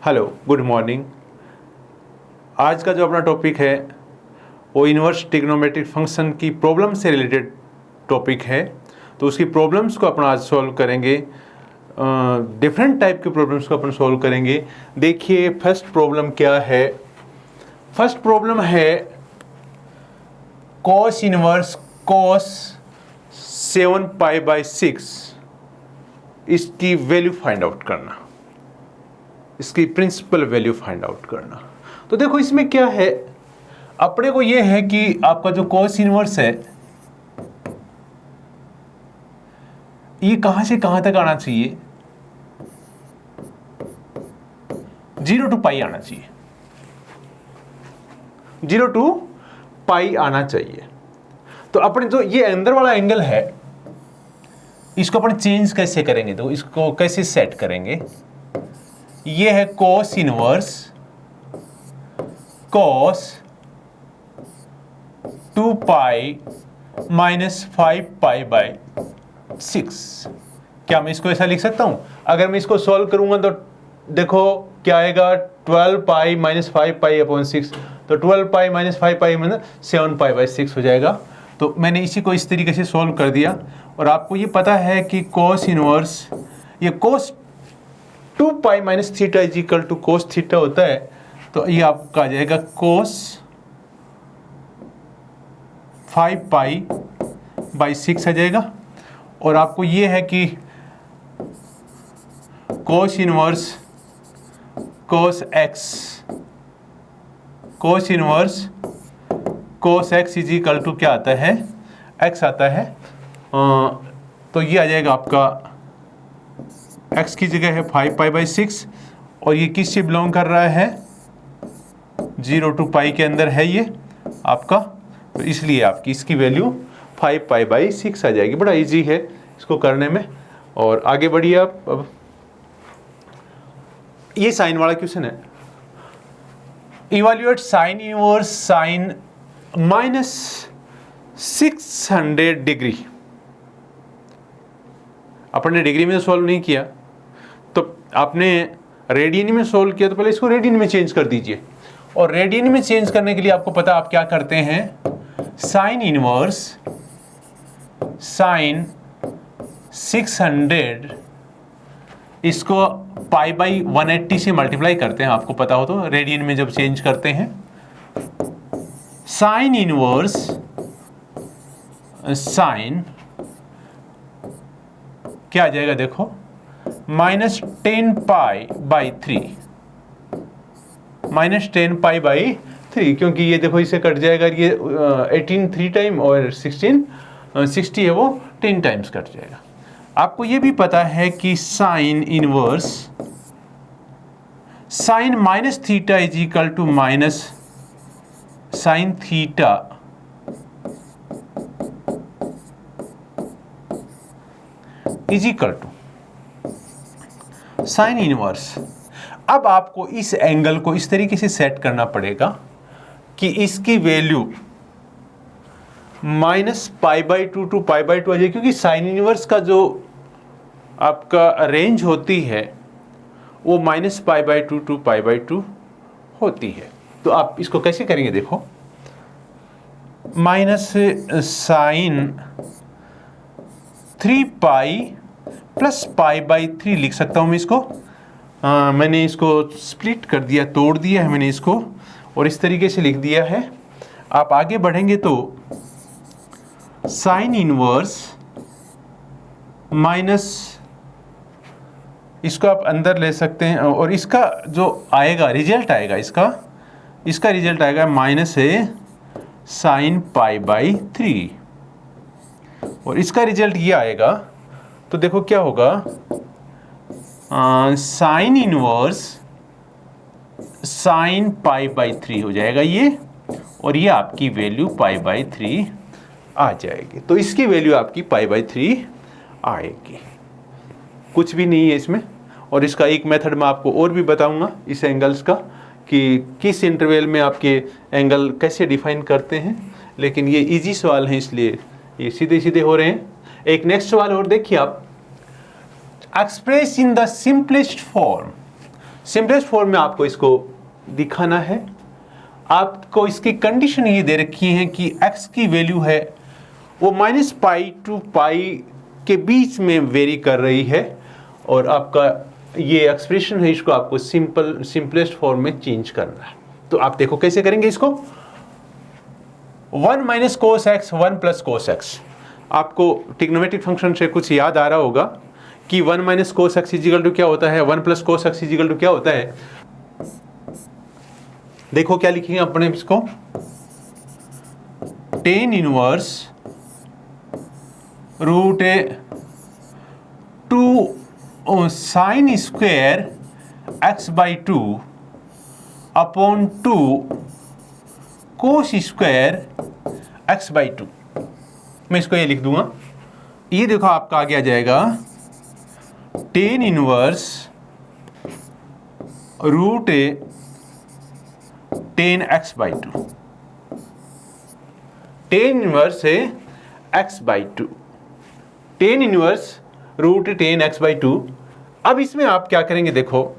Hello, good morning. आज का जो अपना टॉपिक है वो इन्वर्स ट्रिग्नोमेट्रिक फंक्शन की प्रॉब्लम से रिलेटेड टॉपिक है। तो उसकी प्रॉब्लम्स को अपना आज सॉल्व करेंगे। डिफरेंट टाइप के प्रॉब्लम्स को अपन सॉल्व करेंगे। देखिए फर्स्ट प्रॉब्लम क्या है। फर्स्ट प्रॉब्लम है कॉस इनवर्स कॉस 7π/6 इसकी वैल्यू फाइंड आउट करना, इसकी प्रिंसिपल वैल्यू फाइंड आउट करना। तो देखो इसमें क्या है, अपने को यह है कि आपका जो कॉस इनवर्स है ये कहां से कहां तक आना चाहिए, 0 to π आना चाहिए, 0 to π आना चाहिए। तो अपने जो ये अंदर वाला एंगल है इसको अपन चेंज कैसे करेंगे, तो इसको कैसे सेट करेंगे। ये है कॉस इनवर्स कॉस 2π - 5π/6। क्या मैं इसको ऐसा लिख सकता हूं? अगर मैं इसको सॉल्व करूंगा तो देखो क्या आएगा, 12π - 5π/6। तो 12π - 5π मतलब 7π/6 हो जाएगा। तो मैंने इसी को इस तरीके से सॉल्व कर दिया। और आपको ये पता है कि कॉस इनवर्स ये कॉस 2π - θ = cos θ होता है। तो ये आपका आ जाएगा cos 5π/6 आ जाएगा। और आपको ये है कि cos इनवर्स cos x = क्या आता है, x आता है। तो ये आ जाएगा आपका x की जगह है 5π/6 और ये किस से बिलोंग कर रहा है, 0 to π के अंदर है ये आपका। तो इसलिए आपकी इसकी वैल्यू 5π/6 आ जाएगी। बड़ा इजी है इसको करने में। और आगे बढ़िए आप। अब ये साइन वाला क्वेश्चन है, evaluate sine inverse sine -600 degree. अपन ने डिग्री में सॉल्व नहीं किया, तो आपने रेडियन में सॉल्व किया, तो पहले इसको रेडियन में चेंज कर दीजिए। और रेडियन में चेंज करने के लिए आपको पता आप क्या करते हैं, साइन इनवर्स साइन 600 इसको π/180 से मल्टीप्लाई करते हैं। आपको पता हो तो रेडियन में जब चेंज करते हैं, साइन इनवर्स साइन क्या आ जाएगा देखो, -10π/3 क्योंकि ये देखो इसे कट जाएगा, ये 18 3 टाइम और 16 60 है वो 10 टाइम्स कट जाएगा। आपको ये भी पता है कि sine inverse sine -θ = sine theta = sine inverse. अब आपको इस एंगल को इस तरीके से सेट करना पड़ेगा कि इसकी वैल्यू -π/2 to π/2 आ जाए, क्योंकि साइन इनवर्स का जो आपका रेंज होती है वो -π/2 to π/2 होती है। तो आप इसको कैसे करेंगे देखो, -sin 3π + π/3 लिख सकता हूं मैं इसको। मैंने इसको स्प्लिट कर दिया, तोड़ दिया है मैंने इसको और इस तरीके से लिख दिया है। आप आगे बढ़ेंगे तो साइन इनवर्स माइनस, इसको आप अंदर ले सकते हैं और इसका जो आएगा रिजल्ट आएगा, इसका रिजल्ट आएगा -sin π/3 और इसका रिजल्ट ये आएगा। तो देखो क्या होगा, साइन इनवर्स साइन π/3 हो जाएगा ये, और ये आपकी वैल्यू π/3 आ जाएगी। तो इसकी वैल्यू आपकी π/3 आएगी। कुछ भी नहीं है इसमें। और इसका एक मेथड मैं आपको और भी बताऊंगा इस एंगल्स का, कि किस इंटरवल में आपके एंगल कैसे डिफाइन करते हैं। लेकिन ये इजी सवाल है इसलिए ये सीधे सीधे हो रहे हैं। एक नेक्स्ट सवाल और देखिए आप, express in the simplest form simplest form में आपको इसको दिखाना है। आपको इसकी कंडीशन ये दे रखी है कि x की वैल्यू है वो -π to π के बीच में वेरी कर रही है, और आपका ये एक्सप्रेशन है, इसको आपको सिंपलेस्ट फॉर्म में चेंज करना है। तो आप देखो कैसे करेंगे इसको। 1 - cos x 1 + cos x, आपको ट्रिग्नोमेट्रिक फंक्शन से कुछ याद आ रहा होगा कि 1 - cos x = क्या होता है, 1 + cos x = क्या होता है। देखो क्या लिखेंगे अपने इसको, tan inverse √2 sin square x/2 upon 2 cos square x/2। मैं इसको ये लिख दूंगा। ये देखो आपका आगे आ जाएगा tan inverse √tan x/2। tan inverse है x/2, tan inverse √tan x/2। अब इसमें आप क्या करेंगे, देखो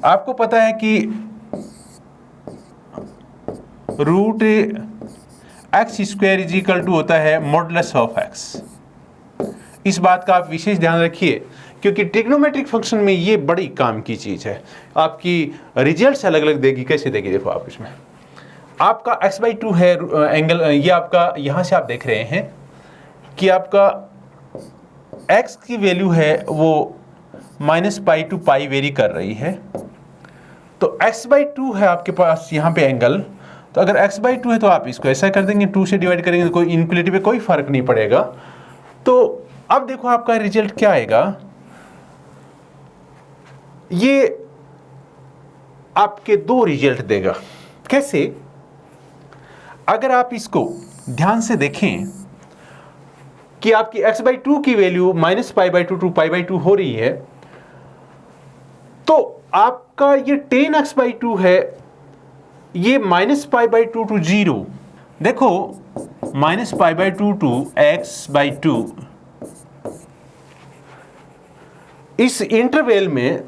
आपको पता है कि √x² होता है मॉडुलस ऑफ x। इस बात का आप विशेष ध्यान रखिए, क्योंकि ट्रिग्नोमेट्रिक फंक्शन में ये बड़ी काम की चीज है। आपकी रिजल्ट्स अलग अलग देगी। कैसे देगी, देखो आप इसमें आपका x/2 है एंगल, ये आपका यहां से आप देख रहे हैं कि आपका x की वैल्यू है वो -π to π वेरी कर रही है। तो x/2 है आपके पास यहाँ पे एंगल। तो अगर x/2 है तो आप इसको ऐसा कर देंगे, 2 से डिवाइड करेंगे तो कोई इनक्वलिटी पे कोई फर्क नहीं पड़ेगा। तो अब देखो आपका रिजल्ट क्या आएगा, ये आपके दो रिजल्ट देगा। कैसे, अगर आप इसको ध्यान से देखें कि आपकी x/2 की वैल्यू -π/2 to π/2 हो रही है, तो आपका ये tan x/2 है, ये -π/2 to 0। देखो -π/2 to x/2, इस इंटरवल में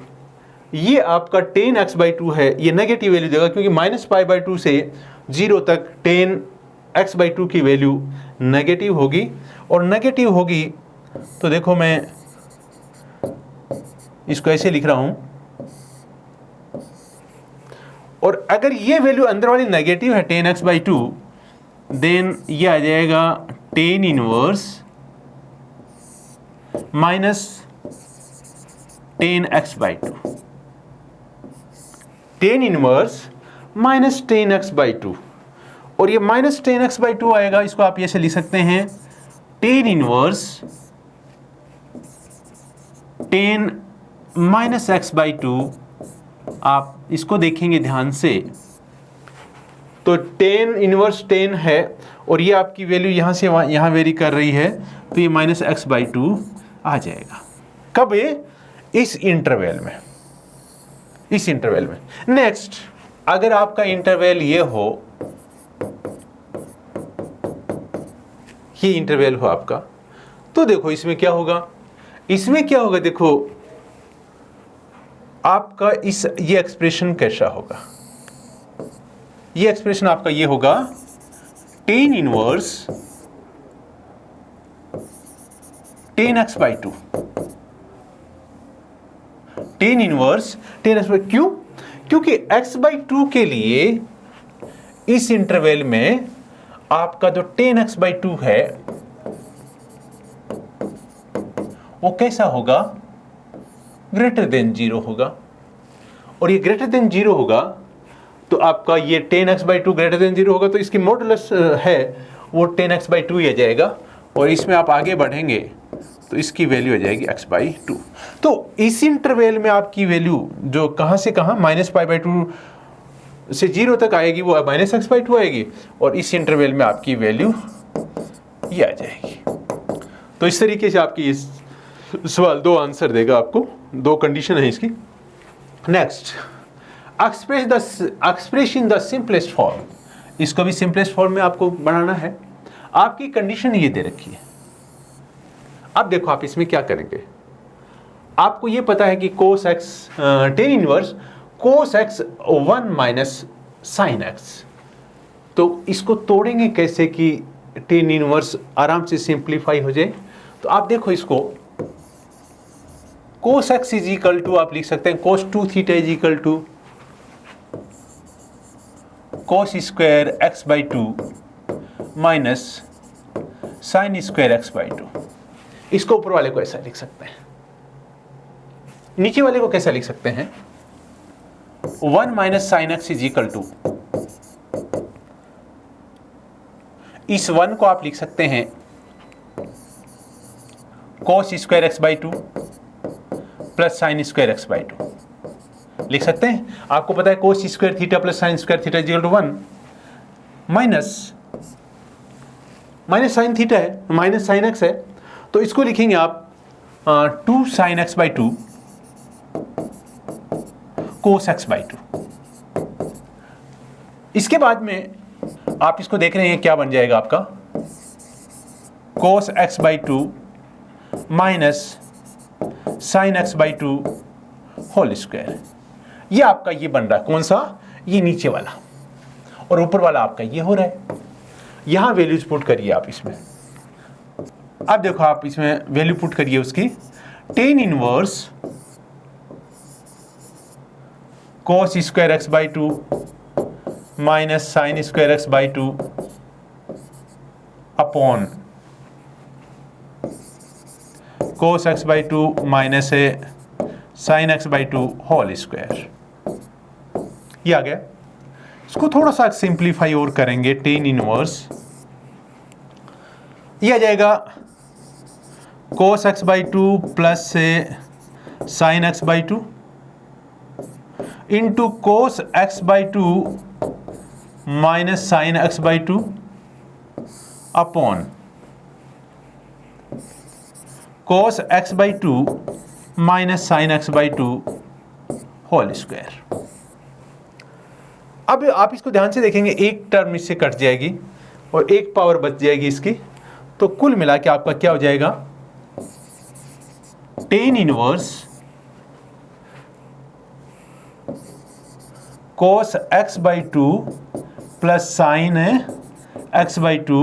ये आपका tan x/2 है, ये नेगेटिव वैल्यू देगा, क्योंकि -π/2 से 0 तक tan x/2 की वैल्यू नेगेटिव होगी। और नेगेटिव होगी तो देखो मैं इसको ऐसे लिख रहा हूं, और अगर ये वैल्यू अंदर वाली नेगेटिव है tan x/2, देन ये आ जाएगा tan inverse minus tan x/2, tan inverse minus tan x/2। और ये माइनस tan x/2 आएगा, इसको आप ऐसे लिख सकते हैं tan inverse tan minus x/2। आप इसको देखेंगे ध्यान से, तो tan इनवर्स tan है, और ये आपकी वैल्यू यहां से यहां वेरी कर रही है, तो ये माइनस x/2 आ जाएगा। कब, इस इंटरवल में, इस इंटरवल में। नेक्स्ट, अगर आपका इंटरवल ये हो, ये इंटरवल हो आपका, तो देखो इसमें क्या होगा, इसमें क्या होगा, देखो आपका ये एक्सप्रेशन कैसा होगा। ये एक्सप्रेशन आपका ये होगा tan inverse tan x/2, tan inverse tan x/2। क्यों, क्योंकि x/2 के लिए इस इंटरवल में आपका जो tan x/2 है वो कैसा होगा, ग्रेटर देन 0 होगा। और ये ग्रेटर देन 0 होगा तो आपका ये tan x/2 ग्रेटर देन 0 होगा, तो इसकी मॉडुलस है वो tan x/2 ही आ जाएगा। और इसमें आप आगे बढ़ेंगे तो इसकी वैल्यू आ जाएगी x/2। तो इस इंटरवल में आपकी वैल्यू जो कहां से कहां -π/2 से 0 तक आएगी वो -x/2 आएगी, और इस इंटरवल में आपकी वैल्यू ये आ जाएगी। तो इस तरीके से आपकी इस सवाल दो आंसर देगा आपको, दो कंडीशन है इसकी। Next, expression the simplest form. इसको भी सिंपलेस्ट फॉर्म में आपको बनाना है। आपकी कंडीशन ये दे रखी है। अब देखो आप इसमें क्या करेंगे, आपको ये पता है कि cos x ten inverse cos x 1 minus sine x. तो इसको तोड़ेंगे कैसे कि टेन इनवर्स आराम से सिंप्लीफाई हो जाए। तो आप देखो इसको, cos x is equal to आप लिख सकते हैं cos 2 theta is equal to cos square x by 2 minus sine square x by 2। इसको ऊपर वाले को ऐसा लिख सकते हैं, नीचे वाले को कैसा लिख सकते हैं, 1 minus sine x is equal to, इस 1 को आप लिख सकते हैं cos square x by 2 plus sine square x by 2 लिख सकते हैं। आपको पता है cos square theta plus sine square theta is equal to 1 minus sine theta है, माइनस साइन एक्स है, तो इसको लिखेंगे आप 2 sine x by 2 cos x by 2। इसके बाद में आप इसको देख रहे हैं क्या बन जाएगा आपका, cos x by 2 minus sine x by 2 whole square. ये आपका ये बन रहा है, कौन सा, ये नीचे वाला, और ऊपर वाला आपका ये हो रहा है। यहां वैल्यूज पुट करिए आप इसमें। अब देखो आप इसमें वैल्यू पुट करिए उसकी, tan inverse cos square x by 2 minus sine square x by 2 upon cos x by 2 minus sine x by 2 whole square. ये आ गया। इसको थोड़ा सा सिंप्लीफाई और करेंगे, टेन इनवर्स ये आ जाएगा cos x by 2 plus sine x by 2 into cos x by 2 minus sine x by 2 upon cos x by 2 minus sine x by 2 whole square. अब आप इसको ध्यान से देखेंगे, एक टर्म इससे कट जाएगी और एक पावर बच जाएगी इसकी, तो कुल मिला के आपका क्या हो जाएगा, tan inverse cos x by 2 plus sine x by 2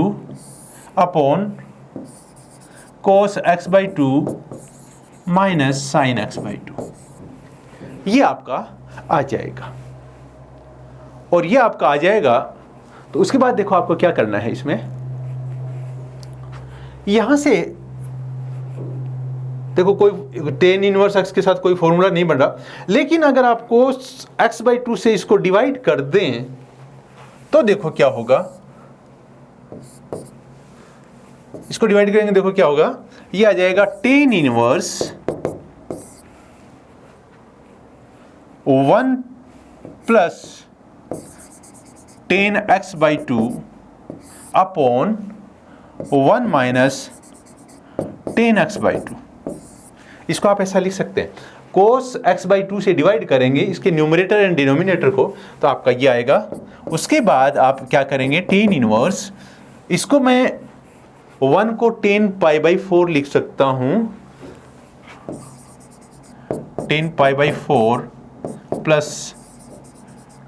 upon cos x by 2 minus sine x by 2। ये आपका आ जाएगा, और ये आपका आ जाएगा। तो उसके बाद देखो आपको क्या करना है, इसमें यहां से देखो कोई टेन इनवर्स एक्स के साथ कोई फॉर्मूला नहीं बन रहा, लेकिन अगर आपको एक्स बाई 2 से इसको डिवाइड कर दें तो देखो क्या होगा, इसको डिवाइड करेंगे देखो क्या होगा, ये आ जाएगा tan inverse 1 plus ten x by 2 upon 1 minus ten x by 2। इसको आप ऐसा लिख सकते हैं, कोस एक्स बाई 2 से डिवाइड करेंगे इसके न्यूमरेटर एंड डिनोमिनेटर को, तो आपका ये आएगा। उसके बाद आप क्या करेंगे, टेन इनवर्स, इसको मैं 1 को 10 पाई बाई 4 लिख सकता हूं, 10 pi by 4 plus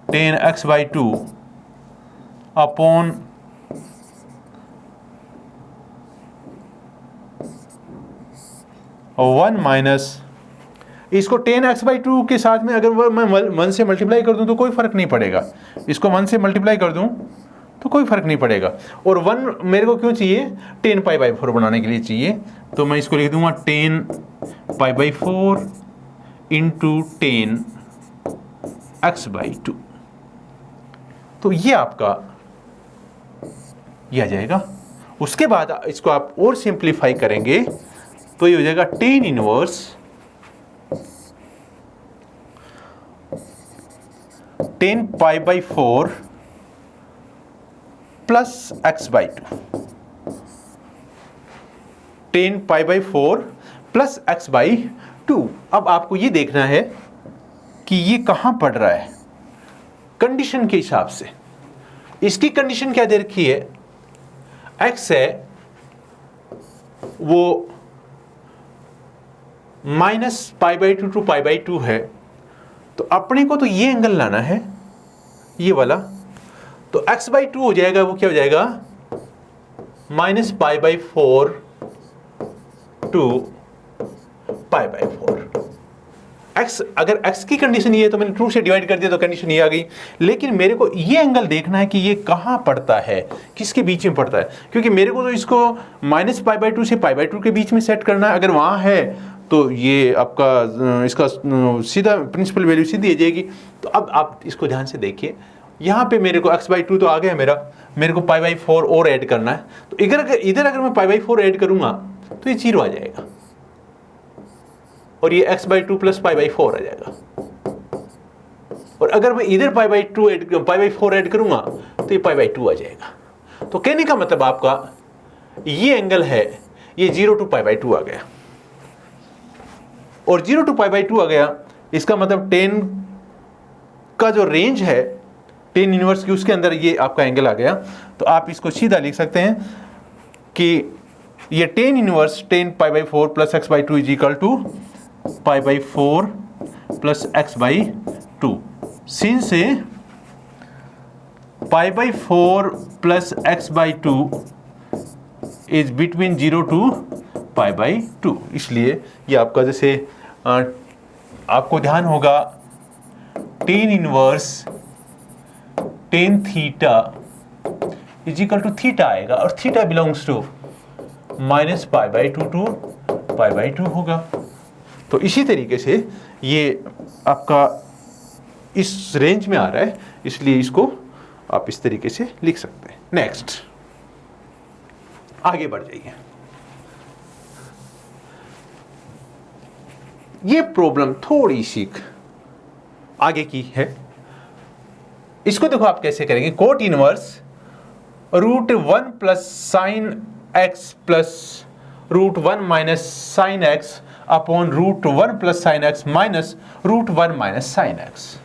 10 x by 2 upon 1 minus, इसको 10 एक्स बाई 2 के साथ में अगर मैं 1 से मल्टीप्लाई कर दूं तो कोई फर्क नहीं पड़ेगा, इसको 1 से मल्टीप्लाई कर दूं तो कोई फर्क नहीं पड़ेगा। और 1 मेरे को क्यों चाहिए, 10 पाई बाई 4 बनाने के लिए चाहिए, तो मैं इसको लिख दूंगा 10 pi by 4 into 10 x by 2। तो ये आपका ये आ जाएगा। उसके बाद इसको आप और सिंप्लीफाई करेंगे तो ये हो जाएगा 10 inverse 10 pi by 4 plus x by 2, 10 pi by 4 plus x by 2। अब आपको ये देखना है कि ये कहां पड़ रहा है कंडीशन के हिसाब से। इसकी कंडीशन क्या दे रखी है, एक्स है वो minus pi by two to pi by two है, तो अपने को तो ये एंगल लाना है, ये वाला, तो x बाई टू हो जाएगा, वो क्या हो जाएगा, minus pi by four to pi by four. x, अगर x की कंडीशन ये है तो मैंने टू से डिवाइड कर दिया तो कंडीशन ये आ गई, लेकिन मेरे को ये एंगल देखना है कि ये कहाँ पड़ता है, किसके बीच में पड़ता है, क्योंकि मेरे को तो इसको माइनस पाई बाई टू से पाई बाई टू के बीच में सेट करना है। अगर वहाँ है तो ये आपका इसका सीधा प्रिंसिपल वैल्यू सीधी आ जाएगी। तो अब आप इसको ध्यान से देखिए, यहाँ पे मेरे को x बाई टू तो आ गया मेरा, मेरे को पाई बाई फोर और ऐड करना है, तो इधर अगर मैं पाई बाई फोर ऐड करूँगा तो ये जीरो आ जाएगा, और ये x by two plus pi by four आ जाएगा। और अगर मैं इधर पाई बाई फोर ऐड करूँगा तो ये पाई बाई टू आ जाएगा। तो कहने का मतलब आपका ये एंगल है, ये 0 टू पाई बाई टू आ गया, और 0 टू पाई बाई टू आ गया, इसका मतलब टेन का जो रेंज है टेन इनवर्स की, उसके अंदर ये आपका एंगल आ गया। तो आप इसको सीधा लिख सकते हैं कि ये tan inverse tan pi by four plus x by two is equal to pi by four plus x by two. Since pi by four plus x by two is between 0 to pi by two, इसलिए ये आपका जैसे आपको ध्यान होगा tan inverse tan theta is equal to theta आएगा, और theta belongs to minus pi by two to pi by two होगा। तो इसी तरीके से ये आपका इस रेंज में आ रहा है, इसलिए इसको आप इस तरीके से लिख सकते हैं। नेक्स्ट, आगे बढ़ जाइए। ये प्रॉब्लम थोड़ी सी आगे की है, इसको देखो आप कैसे करेंगे। Cot inverse root one plus sine x plus root one minus sine x upon root one plus sine x minus root one minus sine x.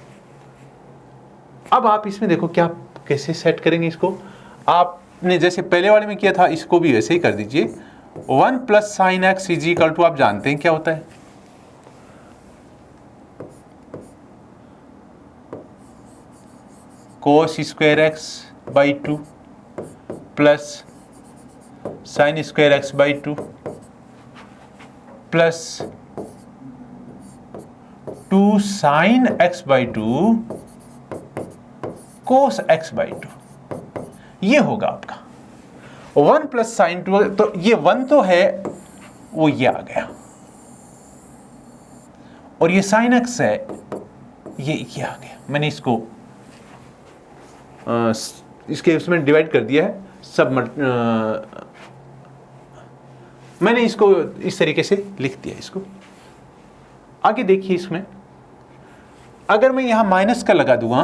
अब आप इसमें देखो क्या कैसे सेट करेंगे इसको। आपने जैसे पहले वाले में किया था, इसको भी वैसे ही कर दीजिए। One plus sine x is equal to, आप जानते हैं क्या होता है, cos square x by two plus sine square x by two plus two sine x by two cos x by two, ये होगा आपका वन प्लस साइन टू। तो ये वन तो है, वो ये आ गया, और ये साइन एक्स है, ये आ गया। मैंने इसको इसके उसमें डिवाइड कर दिया है सब, मैंने इसको इस तरीके से लिख दिया इसको। आगे देखिए, इसमें अगर मैं यहां माइनस का लगा दूंगा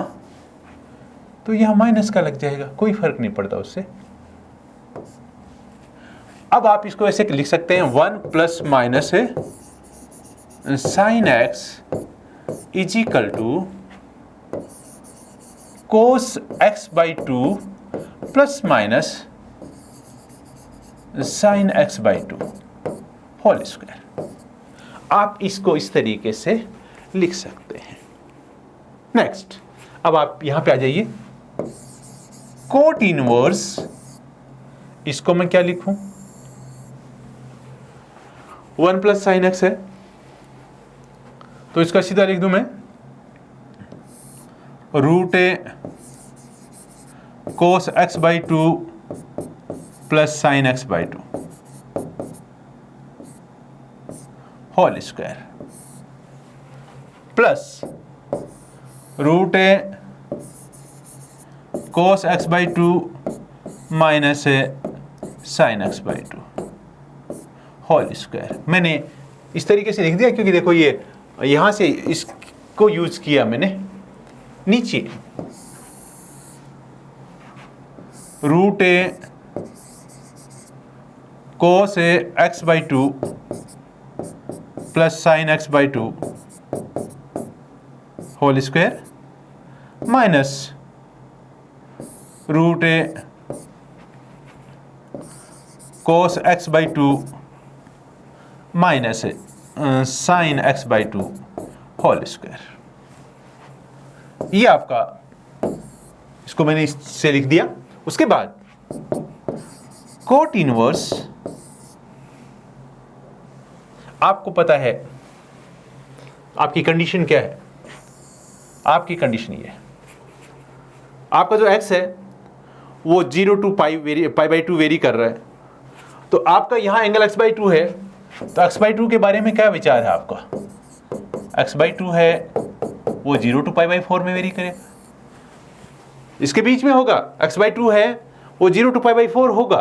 तो यहां माइनस का लग जाएगा, कोई फर्क नहीं पड़ता उससे। अब आप इसको ऐसे लिख सकते हैं, one plus minus sine x is equal to cos x by two plus minus sine x by two whole square. आप इसको इस तरीके से लिख सकते हैं। नेक्स्ट, अब आप यहां पे आ जाइए। कोट इनवर्स, इसको मैं क्या लिखूं, वन प्लस साइन एक्स है तो इसका सीधा लिख दूं मैं root cos x by two plus sine x by two whole square plus root cos x by two minus sine x by two whole square. मैंने इस तरीके से लिख दिया क्योंकि देखो ये यहां से इसको यूज किया मैंने। नीचे root cos x by two plus sine x by two whole square minus root cos x by two minus sine x by two whole square. ये आपका, इसको मैंने इससे लिख दिया। उसके बाद कोट इनवर्स, आपको पता है आपकी कंडीशन क्या है। आपकी कंडीशन ये है, आपका जो x है वो 0 to पाई बाई 2 वेरी कर रहा है, तो आपका यहां एंगल x बाई 2 है, तो x बाई 2 के बारे में क्या विचार है आपका? x बाई 2 है वो 0 to पाई बाई 4 में वेरी करे, इसके बीच में होगा। x बाई 2 है वो 0 to पाई बाई 4 होगा।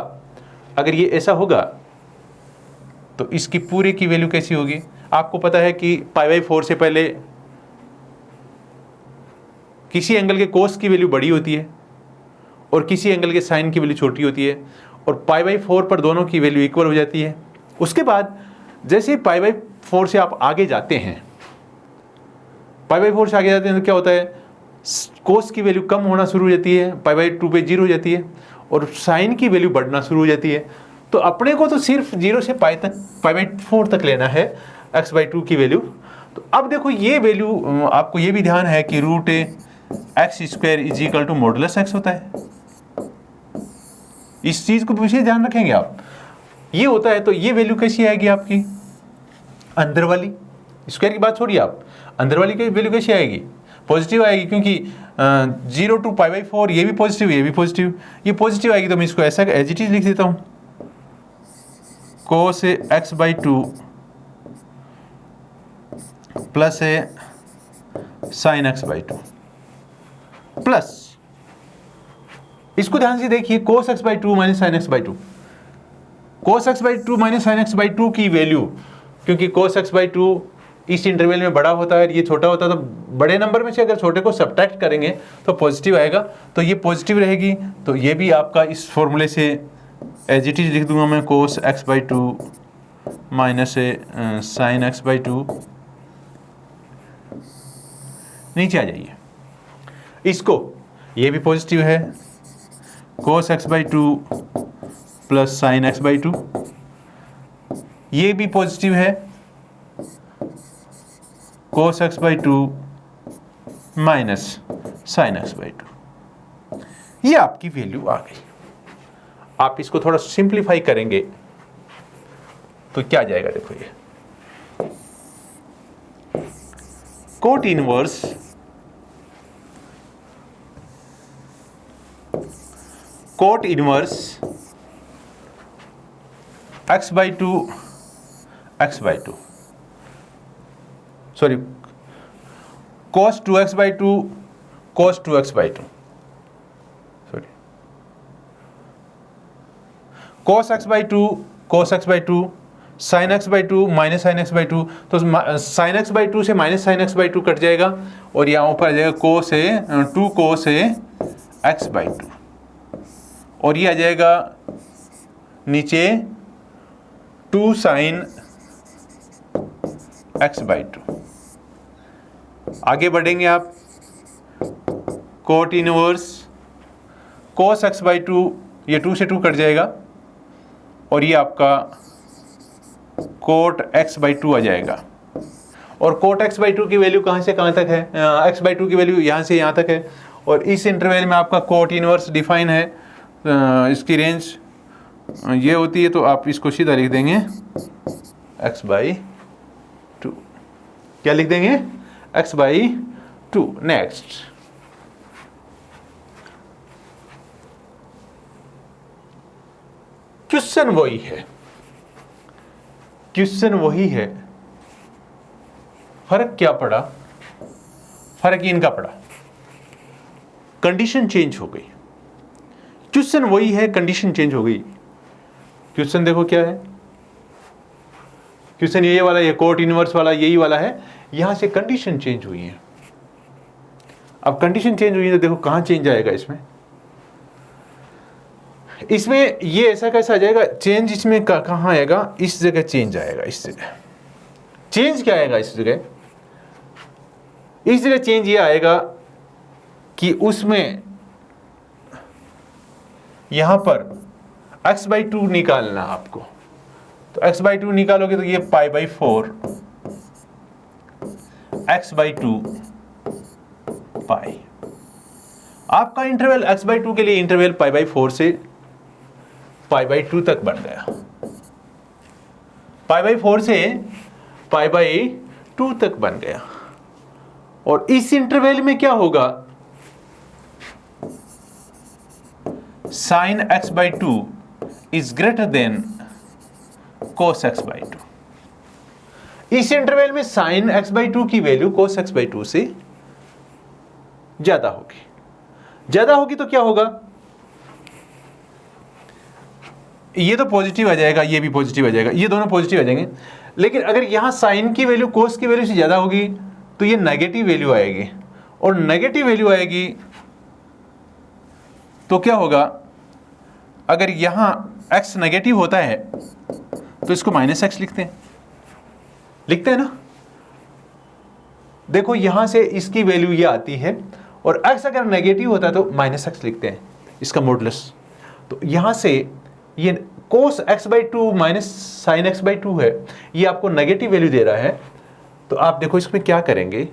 अगर ये ऐसा होगा तो इसकी पूरे की वैल्यू कैसी होगी? आपको पता है कि पाई बाई 4 से पहले किसी एंगल के कोस की वैल्यू बड़ी होती है और किसी एंगल के साइन की वैल्यू छोटी होती है, और पाई बाई 4 पर दोनों की वैल्यू इक्वल हो जाती है। उसके बाद जैसे ही पाई बाई 4 से आप आगे जाते हैं, पाई बाई 4 से आगे जाते हैं तो क्या होता है, कोस की वैल्यू कम होना शुरू हो जाती है, पाई बाई 2 पे 0 हो जाती है, और साइन की वैल्यू बढ़ना शुरू हो जाती है। तो अपने को तो सिर्फ 0 से पाई बाई 4 तक लेना है x बाई 2 की वैल्यू। तो अब देखो ये वैल्यू, आपको ये भी ध्यान है कि root x square is equal to modulus x होता है। इस चीज को विशेष ध्यान रखेंगे आप, ये होता है। तो ये वैल्यू कैसी आएगी आपकी? अंदर वाली, स्क्वायर की बात छोड़िए आप, अंदर वाली की वैल्यू कैसी आएगी? पॉजिटिव आएगी, क्योंकि 0 to पाई बाई 4 ये भी पॉजिटिव, ये भी पॉजिटिव, ये पॉजिटिव आएगी। तो मैं इसको ऐसा एज इट इज लिख देता हूँ, कोस x by 2 plus sine x by 2 plus, इसको ध्यान से देखिए, कोस x by 2 minus sine x by 2। Cos x by 2 minus sine x by 2 की वैल्यू, क्योंकि कोस एक्स बाई 2 इस इंटरवल में बड़ा होता है, ये छोटा होता है, तो बड़े नंबर में से अगर छोटे को सब्ट्रैक्ट करेंगे तो पॉजिटिव आएगा, तो ये पॉजिटिव रहेगी। तो ये भी आपका इस फॉर्मूले से एज इट इज लिख दूंगा मैं, कोस x by 2 minus sine x by 2। नीचे आ जाइए, इसको, ये भी पॉजिटिव है, कोस x by 2 plus sine x by 2, ये भी पॉजिटिव है, कोस x by 2 minus sine x by 2। ये आपकी वैल्यू आ गई। आप इसको थोड़ा सिंप्लीफाई करेंगे तो क्या जाएगा? देखो ये cot inverse x by 2 x by 2, sorry, cos 2x by 2 cos 2x by 2, sorry, cos x by 2 cos x by 2, sin x by 2 minus sine x by 2। तो sin x बाई 2 से minus sine x by 2 cut जाएगा, और यहाँ ऊपर आ जाएगा cos 2 cos x by 2, और ये आ जाएगा नीचे 2 sin x बाई 2। आगे बढ़ेंगे आप, cot inverse cos x by 2, ये 2 से 2 कट जाएगा, और ये आपका कोट x बाई 2 आ जाएगा। और कोट x बाई 2 की वैल्यू कहाँ से कहाँ तक है? x बाई 2 की वैल्यू यहाँ से यहाँ तक है, और इस इंटरवल में आपका कोट इनवर्स डिफाइन है, इसकी रेंज ये होती है, तो आप इसको सीधा लिख देंगे x बाई 2। क्या लिख देंगे? x by 2। नेक्स्ट, क्वेश्चन वही है, क्वेश्चन वही है, फर्क क्या पड़ा? फर्क इनका पड़ा, कंडीशन चेंज हो गई। क्वेश्चन वही है, कंडीशन चेंज हो गई। क्वेश्चन देखो क्या है, क्वेश्चन ये वाला, ये कोट इनवर्स वाला यही वाला है, यहां से कंडीशन चेंज हुई है। अब कंडीशन चेंज हुई है तो देखो कहां चेंज आएगा इसमें। इसमें ये ऐसा कैसा आ जाएगा चेंज, इसमें कहां आएगा? इस जगह चेंज आएगा, इस जगह चेंज क्या आएगा? इस जगह चेंज ये आएगा कि उसमें यहां पर x बाई 2 निकालना आपको। तो x बाई 2 निकालोगे तो ये पाई बाई 4 x/2 पाई। आपका इंटरवल x/2 के लिए इंटरवल π/4 से π/2 तक बन गया, π/4 से π/2 तक बन गया। और इस इंटरवल में क्या होगा, sin x/2 is greater than cos x/2। इस इंटरवल में sin x/2 की वैल्यू cos x/2 से ज्यादा होगी। ज्यादा होगी तो क्या होगा, ये तो पॉजिटिव आ जाएगा, ये भी पॉजिटिव आ जाएगा, ये दोनों पॉजिटिव आ जाएंगे। लेकिन अगर यहां साइन की वैल्यू कोस की वैल्यू से ज्यादा होगी तो ये नेगेटिव वैल्यू आएगी, और नेगेटिव वैल्यू आएगी तो क्या होगा, अगर यहां x नेगेटिव होता है तो इसको -x लिखते हैं ना। देखो यहां से इसकी वैल्यू ये आती है, और x अगर नेगेटिव होता है तो -x लिखते हैं, इसका मॉडुलस। तो यहां से ये cos x/2 minus sin x/2 है, ये आपको नेगेटिव वैल्यू दे रहा है। तो आप देखो इसमें क्या करेंगे,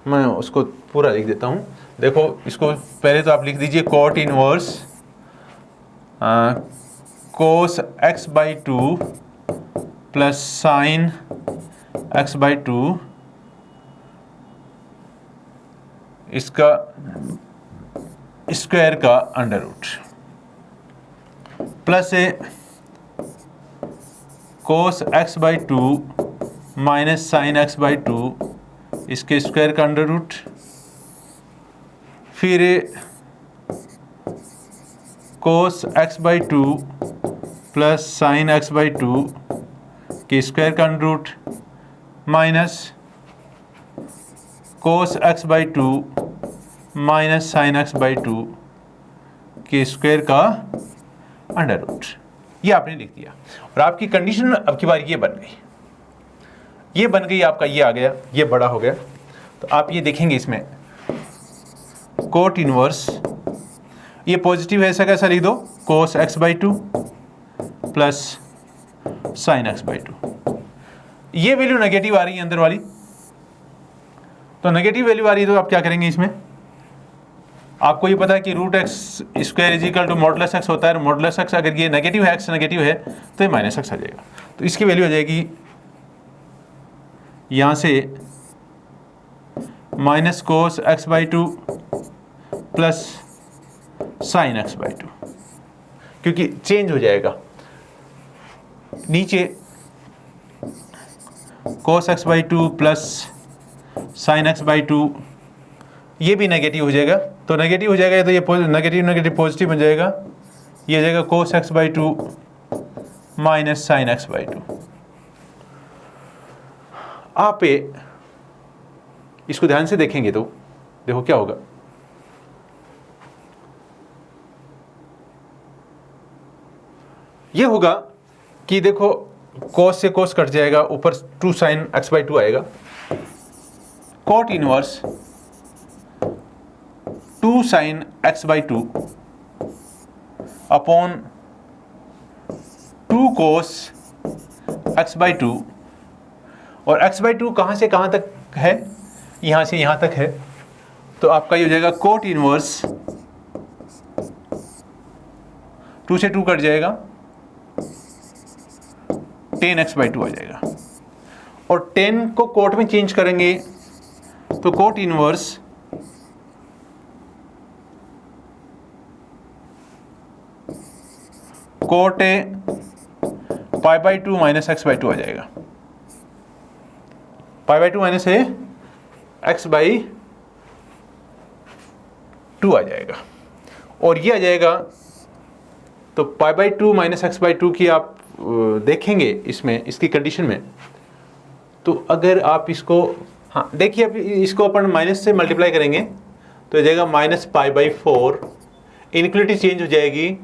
मैं उसको पूरा लिख देता हूं। देखो इसको पहले तो आप लिख दीजिए cot इनवर्स cos x/2 plus sin x/2 इसका स्क्वायर का under root, plus cos x/2 minus sin x/2 इसके स्क्वायर का अंडर रूट, फिर cos x/2 plus sin x/2 के स्क्वायर का under root, minus cos x/2 minus sin x/2 के square का under root. ये आपने लिख दिया, और आपकी कंडीशन अब की बार ये बन गई, आपका ये आ गया, ये बड़ा हो गया। तो आप ये देखेंगे इसमें कोट इनवर्स, ये पॉजिटिव है, ऐसा कैसा लिख दो, cos x/2 plus sin x/2। ये वैल्यू नेगेटिव आ रही है अंदर वाली, तो नेगेटिव वैल्यू आ रही है तो आप क्या करेंगे, इसमें आपको ये पता है कि √x² is equal to modulus x होता है। मॉडुलस x अगर ये नेगेटिव है, x नेगेटिव है, तो ये -x आ जाएगा। तो इसकी वैल्यू आ जाएगी यहाँ से minus cos x/2 plus sin x/2, क्योंकि चेंज हो जाएगा। नीचे cos x/2 plus sin x/2 ये भी नेगेटिव हो जाएगा, तो नेगेटिव हो जाएगा तो ये नेगेटिव पॉजिटिव बन जाएगा, ये हो जाएगा cos x/2 minus sin x/2। आप इसको ध्यान से देखेंगे तो देखो क्या होगा, ये होगा कि देखो cos से cos कट जाएगा, ऊपर 2 sin x/2 आएगा, cot inverse 2 sin x/2 upon 2 cos x/2, और x/2 कहाँ से कहाँ तक है, यहाँ से यहाँ तक है, तो आपका ये हो जाएगा कोट इनवर्स 2 से 2 कट जाएगा, 10x/2 आ जाएगा। और 10 को कोट में चेंज करेंगे तो cot inverse cot π/2 minus x/2 आ जाएगा, π/2 माइनस x/2 आ जाएगा, और ये आ जाएगा। तो π/2 माइनस x/2 की आप देखेंगे इसमें, इसकी कंडीशन में, तो अगर आप इसको, हाँ देखिए, अब इसको अपन माइनस से मल्टीप्लाई करेंगे तो आ जाएगा -π/4, इनक्वलिटी चेंज हो जाएगी,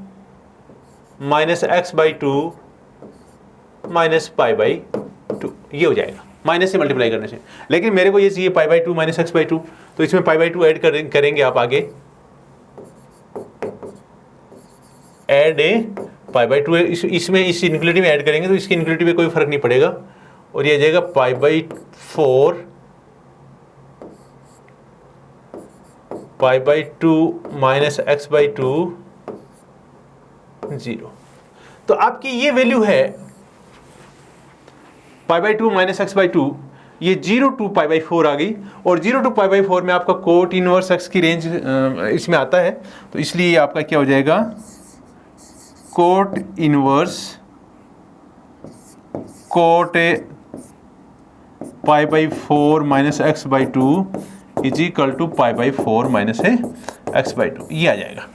माइनस x/2 माइनस π/2, ये हो जाएगा माइनस से मल्टीप्लाई करने से। लेकिन मेरे को ये चाहिए π/2 माइनस x/2, तो इसमें π/2 ऐड करेंगे आप आगे, ऐड π/2 इसमें इस इनक्वलिटी में ऐड करेंगे तो इसकी इनक्वलिटी में कोई फर्क नहीं पड़ेगा, और ये आ जाएगा π/4 π/2 माइनस x/2 0। तो आपकी ये वैल्यू है π/2 माइनस x/2, ये 0 to π/4 आ गई, और 0 to π/4 में आपका कोट इनवर्स x की रेंज इसमें आता है, तो इसलिए आपका क्या हो जाएगा, cot inverse cot π/4 minus x/2 is equal to π/4 minus x/2, ये आ जाएगा।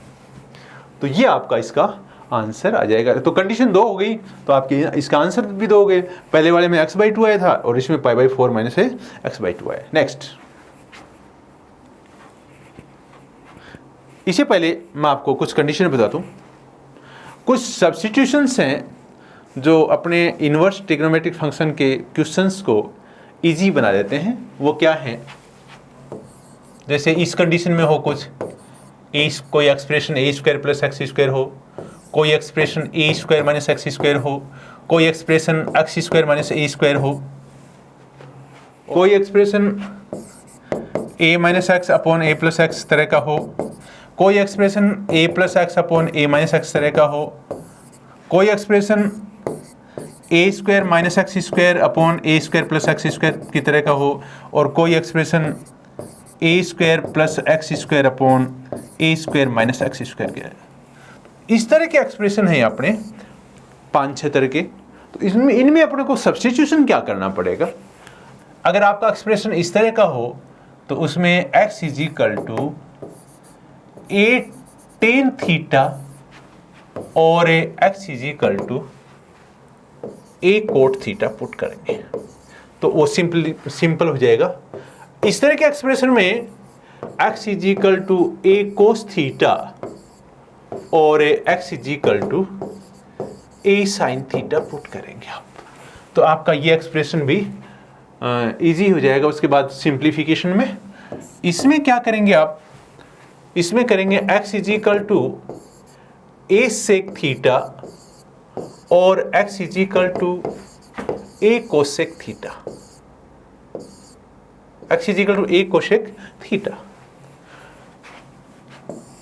तो ये आपका इसका आंसर आ जाएगा। तो कंडीशन 2 हो गई, तो आपके इसका आंसर भी 2 हो गए। पहले वाले में x/2 आया था और इसमें π/4 माइनस x/2 आया। नेक्स्ट, इससे पहले मैं आपको कुछ कंडीशन बताता हूँ। कुछ सब्स्टिट्यूशंस हैं जो अपने इन्वर्स ट्रिग्नोमेट्रिक फंक्शन के क्वेश्चंस को इजी बना देते हैं। वो क्या है, जैसे इस कंडीशन में हो कुछ कोई एक्सप्रेशन a² प्लस x² हो, कोई एक्सप्रेशन a² माइनस x² हो, कोई एक्सप्रेशन x² माइनस a² हो, कोई expression a minus x upon a plus x तरह का हो, कोई expression a plus x upon a minus x तरह का हो, कोई expression a² minus x² upon a² plus x² की तरह का हो, और कोई expression a² plus x² upon a² minus x² के। इस तरह के एक्सप्रेशन है अपने 5-6 तरह के। तो इनमें अपने को सब्स्टिट्यूशन क्या करना पड़ेगा। अगर आपका एक्सप्रेशन इस तरह का हो तो उसमें x is equal to a tan theta और x is equal to a cot theta put करेंगे तो वो सिंपल हो जाएगा। इस तरह के एक्सप्रेशन में x is equal to a cos theta और x is equal to a sin theta put करेंगे आप, तो आपका ये एक्सप्रेशन भी इजी हो जाएगा। उसके बाद सिंप्लीफिकेशन में इसमें क्या करेंगे आप, इसमें करेंगे x is equal to a sec theta और x is equal to a cosec theta, x is equal to a cosec theta.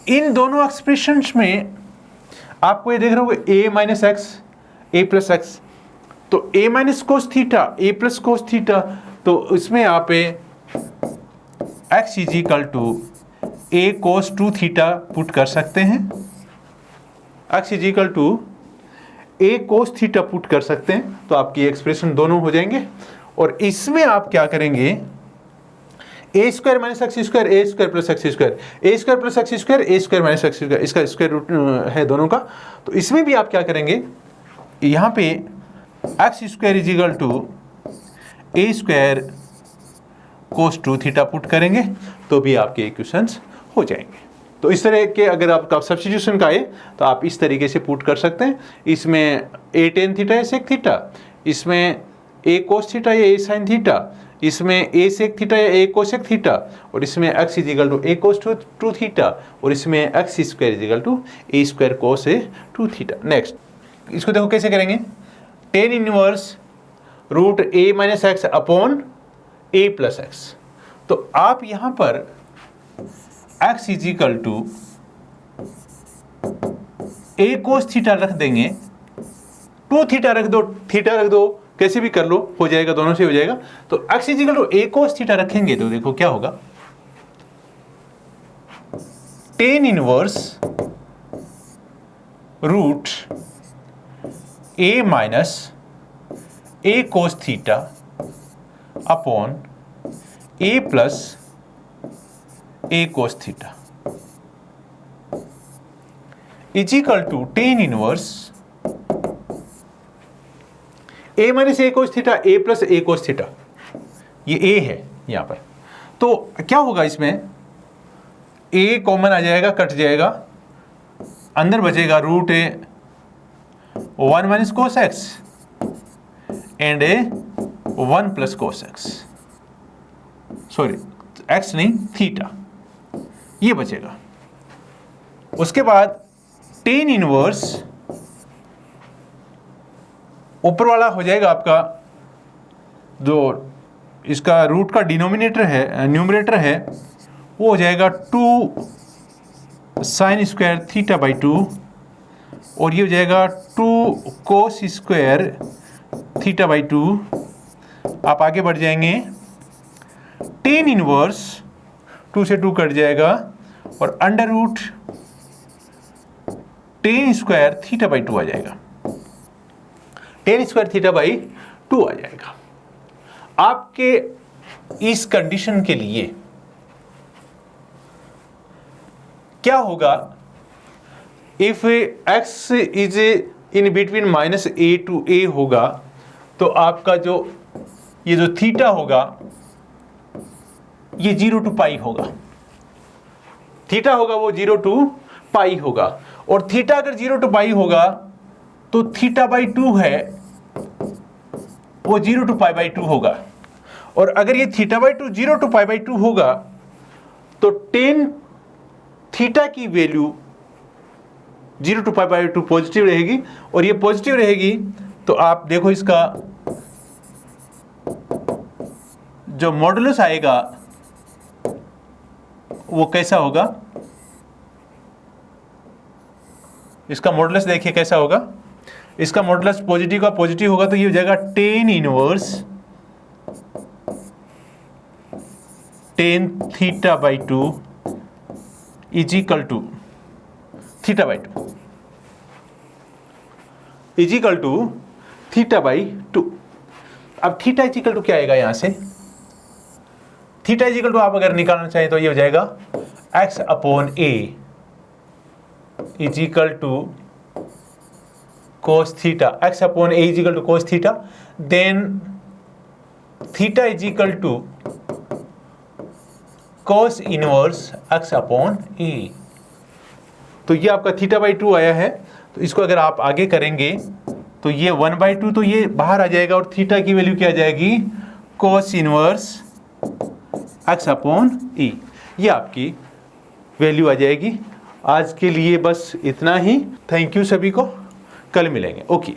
इन दोनों एक्सप्रेशंस में आपको ये देख रहे होगे a minus x a plus x, तो a minus cos theta a plus cos theta, तो इसमें आप x is equal to a cos 2 theta put कर सकते हैं, x is equal to a cos theta put कर सकते हैं, तो आपकी एक्सप्रेशन दोनों हो जाएंगे। और इसमें आप क्या करेंगे, a² minus x² a² plus x², a² plus x² a² minus x², इसका स्क्वायर रूट है दोनों का। तो इसमें भी आप क्या करेंगे, यहाँ पे x² is equal to a² cos 2 theta put करेंगे तो भी आपके इक्वेशंस हो जाएंगे। तो इस तरह के अगर आपका सब्स्टिट्यूशन का है तो आप इस तरीके से पुट कर सकते हैं। इसमें a tan theta a sec theta, इसमें a cos थीटा या a sin थीटा, इसमें a sec थीटा या a cosec थीटा, और इसमें x is equal to a cos 2 theta, और इसमें x square is equal to a square cos 2 theta. Next, इसको देखो कैसे करेंगे, tan inverse root a minus x upon a plus x. तो आप यहाँ पर x is equal to a cos theta रख देंगे, 2 थीटा रख दो, कैसे भी कर लो, हो जाएगा, दोनों से हो जाएगा। तो x is equal to a cos theta रखेंगे तो देखो क्या होगा, tan inverse root a minus a cos theta upon a plus a cos theta is equal to tan inverse a minus a cos theta a plus a cos theta, ये a है यहां पर। तो क्या होगा, इसमें a कॉमन आ जाएगा, cut जाएगा, अंदर बचेगा root 1 minus cos x and 1 plus cos x, sorry x नहीं थीटा, ये बचेगा। उसके बाद tan इनवर्स ऊपर वाला हो जाएगा आपका जो इसका रूट का डिनोमिनेटर है, न्यूमरेटर है, वो हो जाएगा 2 साइन स्क्वायर थीटा बाई 2, और ये हो जाएगा 2 कोस स्क्वायर थीटा बाई 2। आप आगे बढ़ जाएंगे, टेन इनवर्स 2 से 2 कट जाएगा, और under root tan square theta by 2 आ जाएगा, टेन स्क्वायर थीटा बाई 2 आ जाएगा। आपके इस कंडीशन के लिए क्या होगा, if x is in between -a to a होगा, तो आपका जो ये जो थीटा होगा ये 0 to पाई होगा, थीटा होगा वो 0 to पाई होगा, और थीटा अगर 0 to पाई होगा तो थीटा बाई 2 है वो 0 to पाई बाई 2 होगा, और अगर ये theta by 2 0 to pi by 2 होगा तो टेन थीटा की value 0 to pi by 2 positive रहेगी, और ये पॉजिटिव रहेगी तो आप देखो इसका जो मॉडुलस आएगा वो कैसा होगा, इसका मॉडुलस देखिए कैसा होगा, इसका मॉडुलस पॉजिटिव का पॉजिटिव होगा तो ये हो जाएगा tan inverse tan theta by 2 is equal to theta by 2 is equal to theta by 2। अब थीटा इज इक्वल टू क्या आएगा, यहां से थीटा इज इक्वल टू आप अगर निकालना चाहें तो ये हो जाएगा x upon a is equal to cos theta, x upon a is equal to cos theta, then theta is equal to cos inverse x upon a। तो ये आपका थीटा बाई 2 आया है, तो इसको अगर आप आगे करेंगे तो ये 1/2 तो ये बाहर आ जाएगा, और थीटा की वैल्यू क्या आ जाएगी, cos inverse x upon e, ये आपकी वैल्यू आ जाएगी। आज के लिए बस इतना ही, थैंक यू सभी को, कल मिलेंगे, ओके।